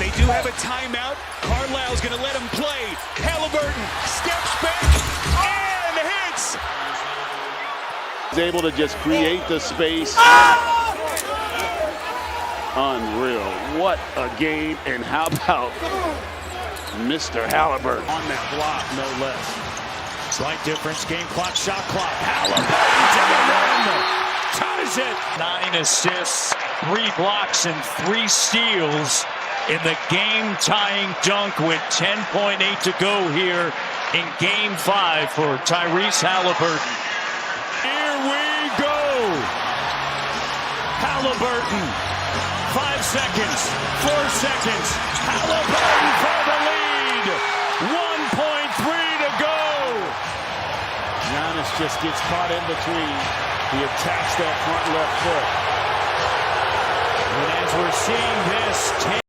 They do have a timeout. Carlisle's going to let him play. Haliburton steps back and hits. He's able to just create the space. Unreal. What a game. And how about Mr. Haliburton? On that block, no less. Slight difference. Game clock, shot clock. Haliburton to the rim. Ties it. 9 assists, 3 blocks, and 3 steals in the game-tying dunk with 10.8 to go here in Game 5 for Tyrese Haliburton. Here we go. Haliburton. 5 seconds. 4 seconds. Haliburton for the lead. 1.3 to go. Giannis just gets caught in between. He attacks that front left foot. And as we're seeing this,